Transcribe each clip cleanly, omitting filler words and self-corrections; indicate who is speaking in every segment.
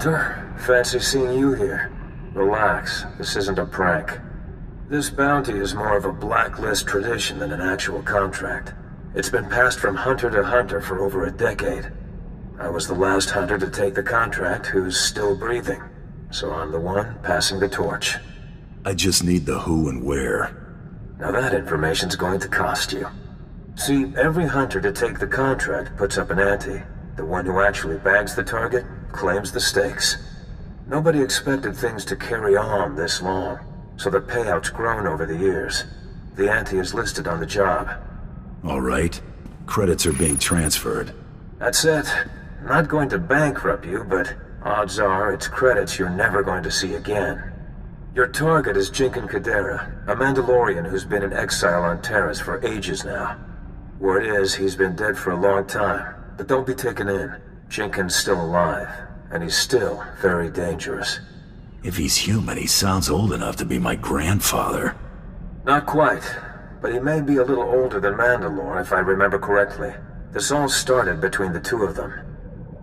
Speaker 1: Hunter. Fancy seeing you here. Relax, this isn't a prank. This bounty is more of a blacklist tradition than an actual contract. It's been passed from hunter to hunter for over a decade. I was the last hunter to take the contract who's still breathing, so I'm the one passing the torch.
Speaker 2: I just need the who and where.
Speaker 1: Now that information's going to cost you. See, every hunter to take the contract puts up an ante. The one who actually bags the target claims the stakes. Nobody expected things to carry on this long, so the payout's grown over the years. The ante is listed on the job.
Speaker 2: All right. Credits are being transferred.
Speaker 1: That's it. Not going to bankrupt you, but odds are it's credits you're never going to see again. Your target is Jinkin Kadera, a Mandalorian who's been in exile on Taris for ages now. Word is he's been dead for a long time, but don't be taken in. Jinkin's still alive, and he's still very dangerous.
Speaker 2: If he's human, he sounds old enough to be my grandfather.
Speaker 1: Not quite, but he may be a little older than Mandalore if I remember correctly. This all started between the two of them.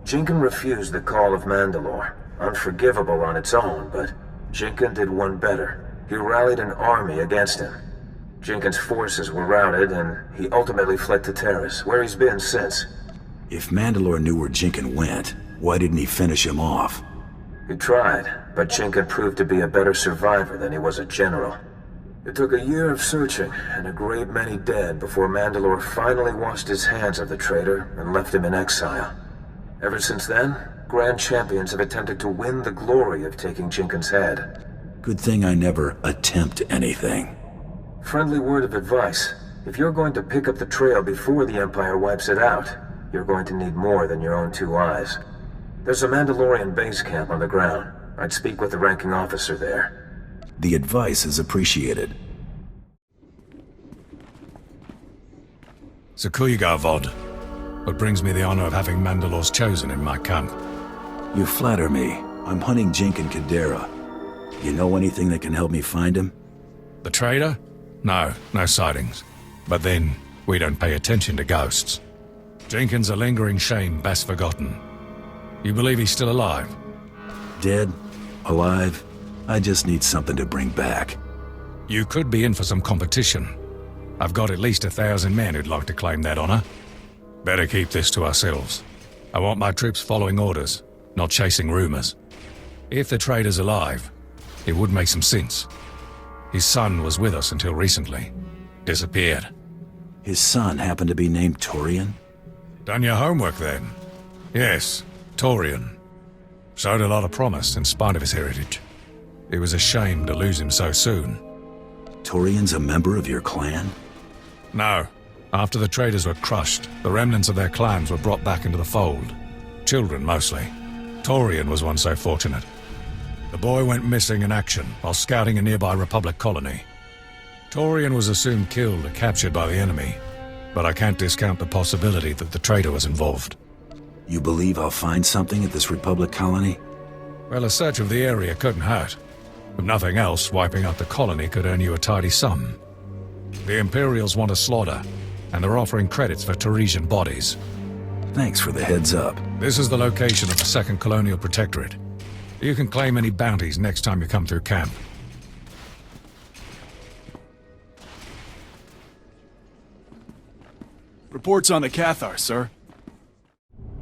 Speaker 1: Jinkin refused the call of Mandalore, unforgivable on its own, but Jinkin did one better. He rallied an army against him. Jinkin's forces were routed, and he ultimately fled to Taris, where he's been since.
Speaker 2: If Mandalore knew where Jinkin went, why didn't he finish him off?
Speaker 1: He tried, but Jinkin proved to be a better survivor than he was a general. It took a year of searching, and a great many dead before Mandalore finally washed his hands of the traitor and left him in exile. Ever since then, Grand Champions have attempted to win the glory of taking Jinkin's head.
Speaker 2: Good thing I never attempt anything.
Speaker 1: Friendly word of advice. If you're going to pick up the trail before the Empire wipes it out, you're going to need more than your own two eyes. There's a Mandalorian base camp on the ground. I'd speak with the ranking officer there.
Speaker 2: The advice is appreciated.
Speaker 3: Zakuya Vod. What brings me the honor of having Mandalore's chosen in my camp.
Speaker 2: You flatter me. I'm hunting Jinkin Kadera. You know anything that can help me find him?
Speaker 3: The trader? No sightings. But then, we don't pay attention to ghosts. Jinkin's a lingering shame best forgotten. You believe he's still alive?
Speaker 2: Dead? Alive? I just need something to bring back.
Speaker 3: You could be in for some competition. I've got at least 1,000 men who'd like to claim that honor. Better keep this to ourselves. I want my troops following orders, not chasing rumors. If the trader's alive, it would make some sense. His son was with us until recently. Disappeared.
Speaker 2: His son happened to be named Torian?
Speaker 3: Done your homework then? Yes, Torian. Showed a lot of promise in spite of his heritage. It was a shame to lose him so soon.
Speaker 2: Torian's a member of your clan?
Speaker 3: No. After the traders were crushed, the remnants of their clans were brought back into the fold. Children, mostly. Torian was one so fortunate. The boy went missing in action while scouting a nearby Republic colony. Torian was assumed killed or captured by the enemy, but I can't discount the possibility that the trader was involved.
Speaker 2: You believe I'll find something at this Republic colony?
Speaker 3: Well, a search of the area couldn't hurt. If nothing else, wiping out the colony could earn you a tidy sum. The Imperials want a slaughter, and they're offering credits for Tarisian bodies.
Speaker 2: Thanks for the heads up.
Speaker 3: This is the location of the Second Colonial Protectorate. You can claim any bounties next time you come through camp.
Speaker 4: Reports on the Cathar, sir.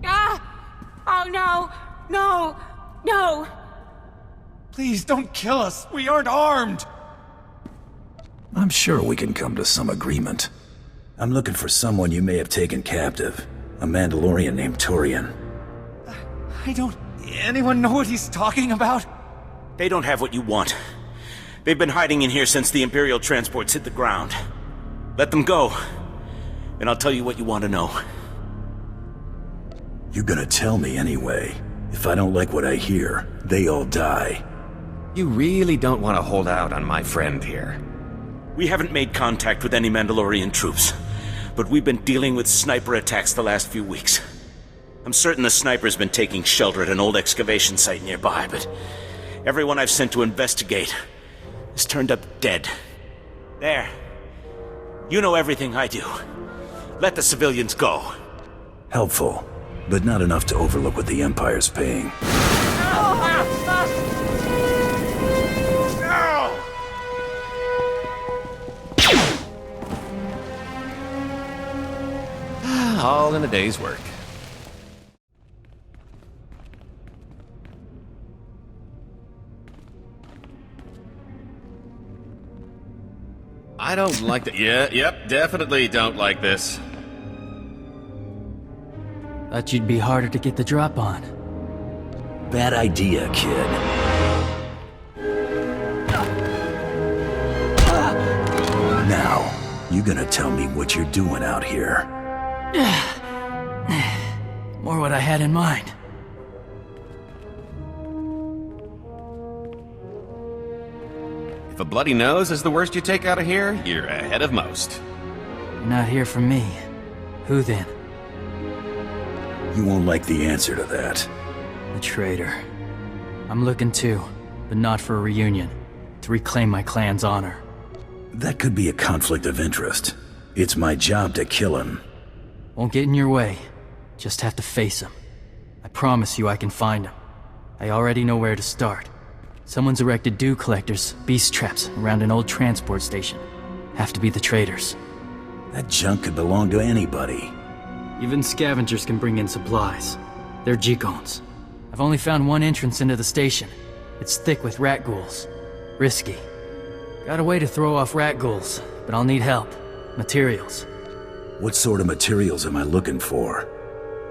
Speaker 5: Ah! Oh no! No! No!
Speaker 4: Please don't kill us. We aren't armed.
Speaker 2: I'm sure we can come to some agreement. I'm looking for someone you may have taken captive. A Mandalorian named Torian.
Speaker 4: I don't... Anyone know what he's talking about?
Speaker 6: They don't have what you want. They've been hiding in here since the Imperial transports hit the ground. Let them go, and I'll tell you what you want to know.
Speaker 2: You're gonna tell me anyway. If I don't like what I hear, they all die.
Speaker 7: You really don't want to hold out on my friend here.
Speaker 6: We haven't made contact with any Mandalorian troops, but we've been dealing with sniper attacks the last few weeks. I'm certain the sniper's been taking shelter at an old excavation site nearby, but everyone I've sent to investigate has turned up dead. There. You know everything I do. Let the civilians go.
Speaker 2: Helpful. but not enough to overlook what the Empire's paying.
Speaker 7: All in a day's work. I don't like that. Yep, definitely don't like this.
Speaker 8: Thought you'd be harder to get the drop on.
Speaker 2: Bad idea, kid. Now, you gonna tell me what you're doing out here?
Speaker 8: More what I had in mind.
Speaker 7: If a bloody nose is the worst you take out of here, you're ahead of most.
Speaker 8: You're not here for me. Who then?
Speaker 2: You won't like the answer to that.
Speaker 8: The traitor. I'm looking too, but not for a reunion. To reclaim my clan's honor.
Speaker 2: That could be a conflict of interest. It's my job to kill him.
Speaker 8: Won't get in your way. Just have to face him. I promise you I can find him. I already know where to start. Someone's erected dew collectors, beast traps, around an old transport station. Have to be the traitors.
Speaker 2: That junk could belong to anybody.
Speaker 8: Even scavengers can bring in supplies. They're Jikons. I've only found one entrance into the station. It's thick with rat ghouls. Risky. Got a way to throw off rat ghouls, but I'll need help. Materials.
Speaker 2: What sort of materials am I looking for?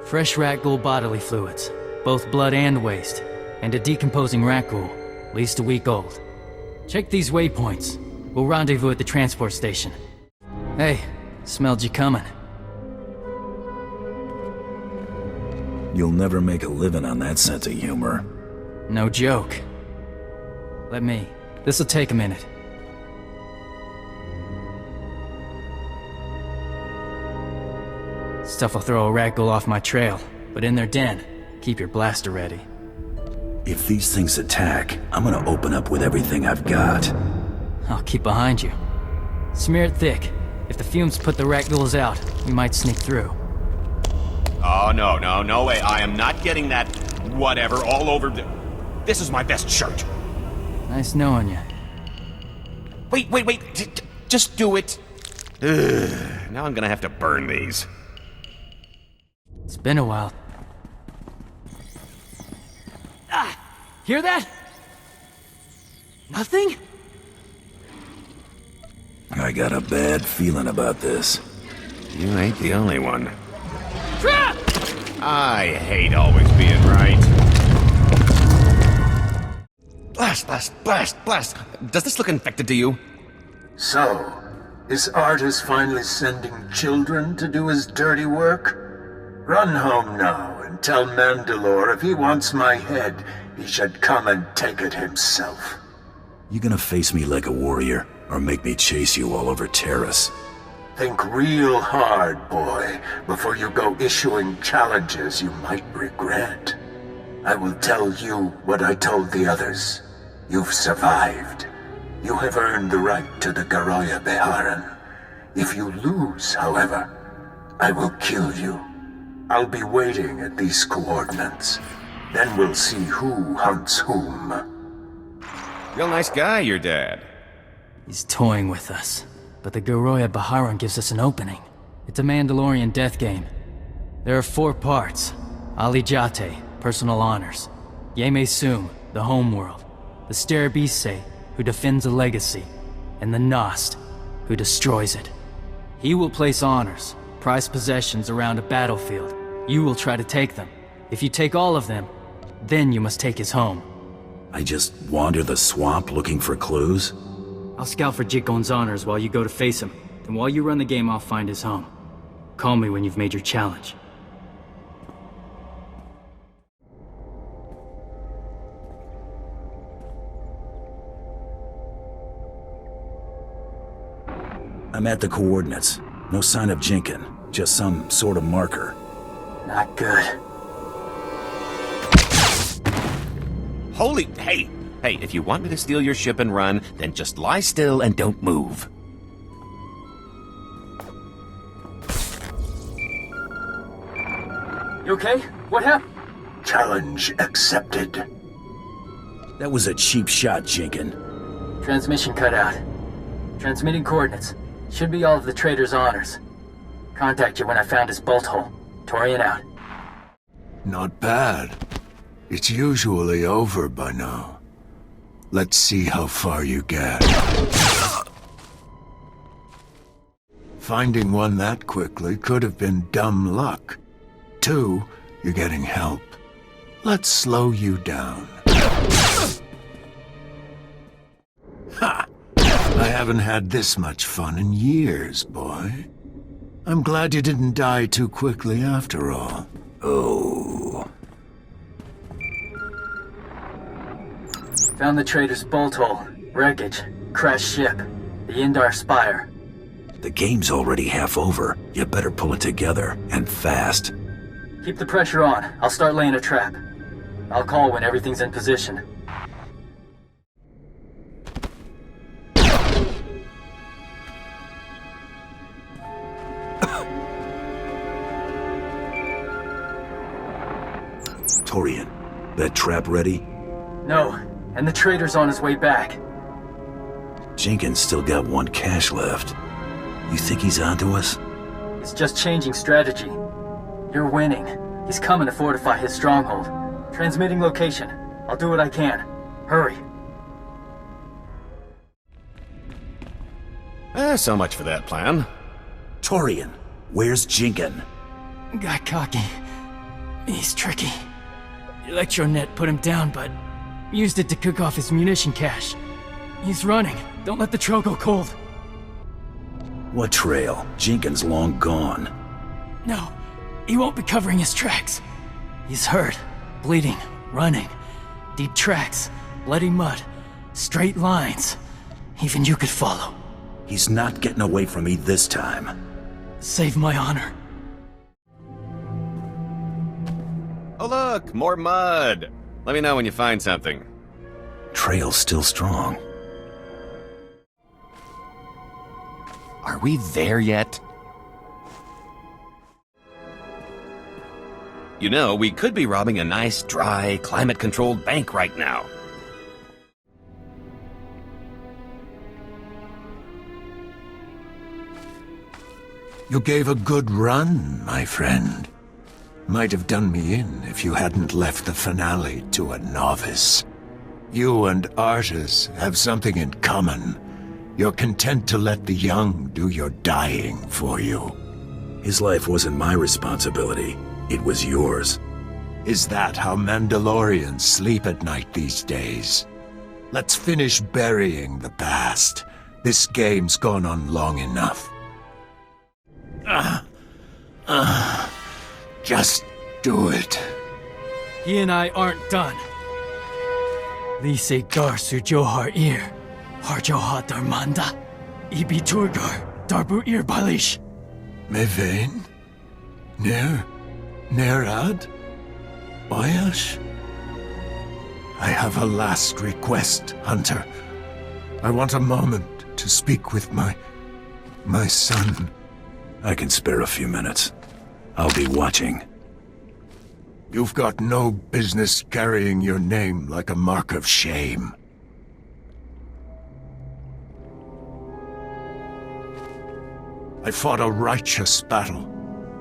Speaker 8: Fresh rat ghoul bodily fluids, both blood and waste, and a decomposing rat ghoul, at least a week old. Check these waypoints. We'll rendezvous at the transport station. Hey, smelled you coming.
Speaker 2: You'll never make a living on that sense of humor.
Speaker 8: No joke. Let me. This'll take a minute. Stuff will throw a rat ghoul off my trail, but in their den, keep your blaster ready.
Speaker 2: If these things attack, I'm gonna open up with everything I've got.
Speaker 8: I'll keep behind you. Smear it thick. If the fumes put the rat ghouls out, we might sneak through.
Speaker 7: Oh, no way. I am not getting that whatever all over the... This is my best shirt.
Speaker 8: Nice knowing you.
Speaker 7: Wait. Just do it. Ugh, now I'm gonna have to burn these.
Speaker 8: It's been a while. Ah! Hear that? Nothing?
Speaker 2: I got a bad feeling about this.
Speaker 7: You ain't the only one.
Speaker 8: Trap!
Speaker 7: I hate always being right. Blast! Does this look infected to you?
Speaker 1: So, is Artus finally sending children to do his dirty work? Run home now and tell Mandalore if he wants my head, he should come and take it himself.
Speaker 2: You gonna face me like a warrior, or make me chase you all over Taris?
Speaker 1: Think real hard, boy, before you go issuing challenges you might regret. I will tell you what I told the others. You've survived. You have earned the right to the Garoya Beharan. If you lose, however, I will kill you. I'll be waiting at these coordinates. Then we'll see who hunts whom.
Speaker 7: Real nice guy, your dad.
Speaker 8: He's toying with us. But the Garoya Beharan gives us an opening. It's a Mandalorian death game. There are 4 parts. Ali Jate, personal honors. Yeme Sum, the homeworld. The Sterabise, who defends a legacy. And the Nost, who destroys it. He will place honors, prized possessions around a battlefield. You will try to take them. If you take all of them, then you must take his home.
Speaker 2: I just wander the swamp looking for clues?
Speaker 8: I'll scout for Jikon's honors while you go to face him. Then while you run the game, I'll find his home. Call me when you've made your challenge.
Speaker 2: I'm at the coordinates. No sign of Jinkin, just some sort of marker.
Speaker 8: Not good.
Speaker 7: Holy... Hey, if you want me to steal your ship and run, then just lie still and don't move.
Speaker 8: You okay? What happened?
Speaker 2: Challenge accepted. That was a cheap shot, Jinkin.
Speaker 8: Transmission cut out. Transmitting coordinates. Should be all of the trader's honors. Contact you when I found his bolt hole. Torian out.
Speaker 2: Not bad. It's usually over by now. Let's see how far you get. Finding one that quickly could have been dumb luck. 2, you're getting help. Let's slow you down. Ha! I haven't had this much fun in years, boy. I'm glad you didn't die too quickly after all. Oh.
Speaker 8: Found the trader's bolt hole. Wreckage. Crashed ship. The Indar Spire.
Speaker 2: The game's already half over. You better pull it together, and fast.
Speaker 8: Keep the pressure on. I'll start laying a trap. I'll call when everything's in position.
Speaker 2: Torian, that trap ready?
Speaker 8: No, and the trader's on his way back.
Speaker 2: Jenkins still got 1 cache left. You think he's onto us?
Speaker 8: He's just changing strategy. You're winning. He's coming to fortify his stronghold. Transmitting location. I'll do what I can. Hurry.
Speaker 7: So much for that plan.
Speaker 2: Torian, where's Jinkin?
Speaker 8: Got cocky. He's tricky. Electronet put him down, but used it to cook off his munition cache. He's running. Don't let the trail go cold.
Speaker 2: What trail? Jenkins long gone.
Speaker 8: No, he won't be covering his tracks. He's hurt, bleeding, running. Deep tracks, bloody mud, straight lines. Even you could follow.
Speaker 2: He's not getting away from me this time.
Speaker 8: Save my honor.
Speaker 7: Oh look, more mud. Let me know when you find something.
Speaker 2: Trail's still strong.
Speaker 7: Are we there yet? You know, we could be robbing a nice, dry, climate-controlled bank right now.
Speaker 2: You gave a good run, my friend. Might have done me in if you hadn't left the finale to a novice. You and Artis have something in common. You're content to let the young do your dying for you. His life wasn't my responsibility. It was yours. Is that how Mandalorians sleep at night these days? Let's finish burying the past. This game's gone on long enough. Just do it.
Speaker 8: He and I aren't done. Lise gar sujohar ir, harjoha darmanda, ibi turgar, darbu ir balish.
Speaker 2: Mevain? Nerad? Oyash? I have a last request, Hunter. I want a moment to speak with my son. I can spare a few minutes. I'll be watching. You've got no business carrying your name like a mark of shame. I fought a righteous battle.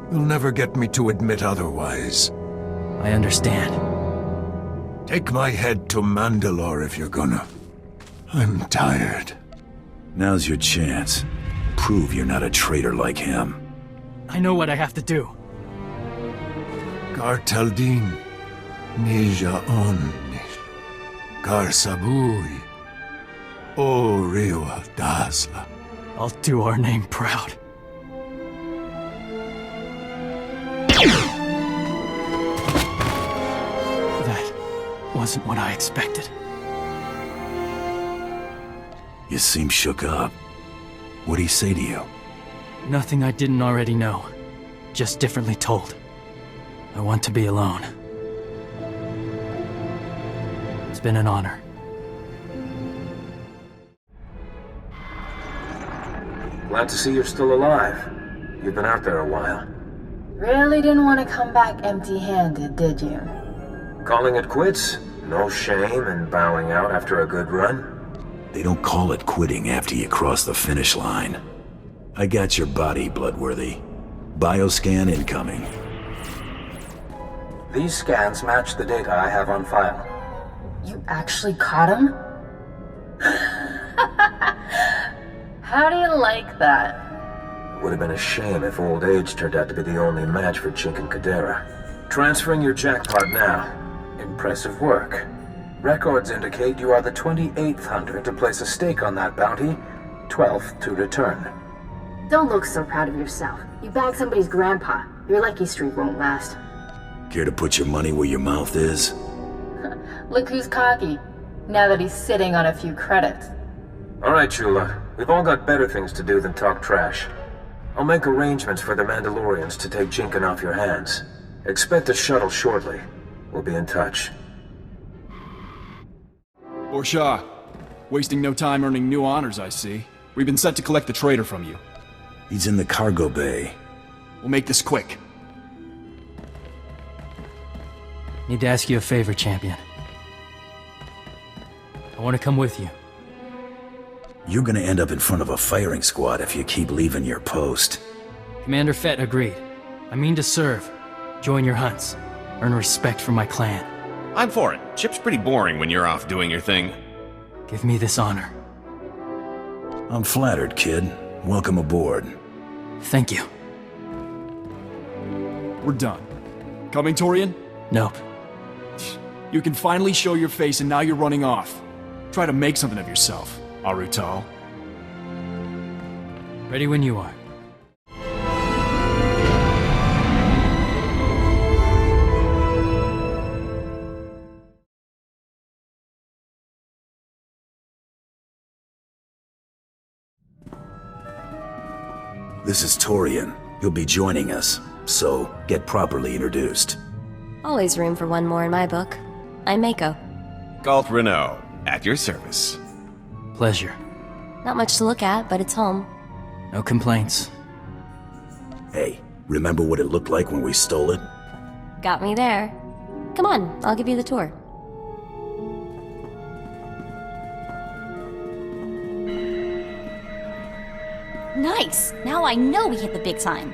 Speaker 2: You'll never get me to admit otherwise.
Speaker 8: I understand.
Speaker 2: Take my head to Mandalore if you're gonna. I'm tired. Now's your chance. Prove you're not a traitor like him.
Speaker 8: I know what I have to do.
Speaker 2: Gar Taldin, Nija On, Gar Sabui, O Riwa Dasla.
Speaker 8: I'll do our name proud. That wasn't what I expected.
Speaker 2: You seem shook up. What'd he say to you?
Speaker 8: Nothing I didn't already know. Just differently told. I want to be alone. It's been an honor.
Speaker 1: Glad to see you're still alive. You've been out there a while.
Speaker 9: Really didn't want to come back empty-handed, did you?
Speaker 1: Calling it quits? No shame in bowing out after a good run?
Speaker 10: They don't call it quitting after you cross the finish line. I got your body, Bloodworthy. Bioscan incoming.
Speaker 1: These scans match the data I have on file.
Speaker 9: You actually caught him? How do you like that?
Speaker 1: Would have been a shame if old age turned out to be the only match for Chink and Kadera. Transferring your jackpot now. Impressive work. Records indicate you are the 28th hunter to place a stake on that bounty, 12th to return.
Speaker 9: Don't look so proud of yourself. You bagged somebody's grandpa. Your lucky streak won't last.
Speaker 10: Care to put your money where your mouth is?
Speaker 9: Look who's cocky, now that he's sitting on a few credits.
Speaker 1: Alright, Chula. We've all got better things to do than talk trash. I'll make arrangements for the Mandalorians to take Jinkin off your hands. Expect a shuttle shortly. We'll be in touch.
Speaker 11: Borsha, wasting no time earning new honors, I see. We've been set to collect the traitor from you.
Speaker 10: He's in the cargo bay.
Speaker 11: We'll make this quick.
Speaker 8: Need to ask you a favor, champion. I want to come with you.
Speaker 10: You're gonna end up in front of a firing squad if you keep leaving your post.
Speaker 8: Commander Fett agreed. I mean to serve. Join your hunts. Earn respect from my clan.
Speaker 7: I'm for it. Chip's pretty boring when you're off doing your thing.
Speaker 8: Give me this honor.
Speaker 10: I'm flattered, kid. Welcome aboard.
Speaker 8: Thank you.
Speaker 11: We're done. Coming, Torian?
Speaker 8: Nope.
Speaker 11: You can finally show your face and now you're running off. Try to make something of yourself, Arutal.
Speaker 8: Ready when you are.
Speaker 10: This is Torian. He'll be joining us, so get properly introduced.
Speaker 12: Always room for one more in my book. I'm Mako.
Speaker 7: Galt Renault, at your service.
Speaker 8: Pleasure.
Speaker 12: Not much to look at, but it's home.
Speaker 8: No complaints.
Speaker 10: Hey, remember what it looked like when we stole it?
Speaker 12: Got me there. Come on, I'll give you the tour. Nice! Now I know we hit the big time.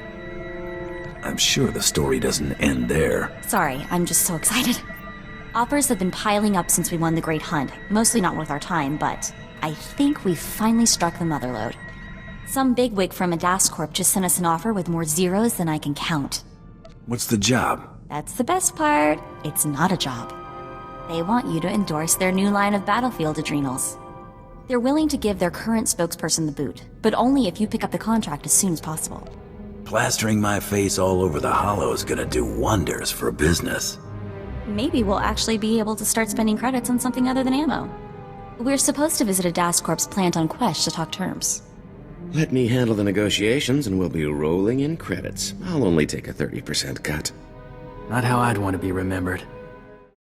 Speaker 10: I'm sure the story doesn't end there.
Speaker 12: Sorry, I'm just so excited. Offers have been piling up since we won the Great Hunt. Mostly not worth our time, but I think we've finally struck the motherlode. Some bigwig from a DAS Corp just sent us an offer with more zeros than I can count.
Speaker 10: What's the job?
Speaker 12: That's the best part. It's not a job. They want you to endorse their new line of battlefield adrenals. They're willing to give their current spokesperson the boot, but only if you pick up the contract as soon as possible.
Speaker 10: Plastering my face all over the hollow is gonna do wonders for business.
Speaker 12: Maybe we'll actually be able to start spending credits on something other than ammo. We're supposed to visit a DAS Corp's plant on Quesh to talk terms.
Speaker 13: Let me handle the negotiations and we'll be rolling in credits. I'll only take a 30% cut.
Speaker 8: Not how I'd want to be remembered.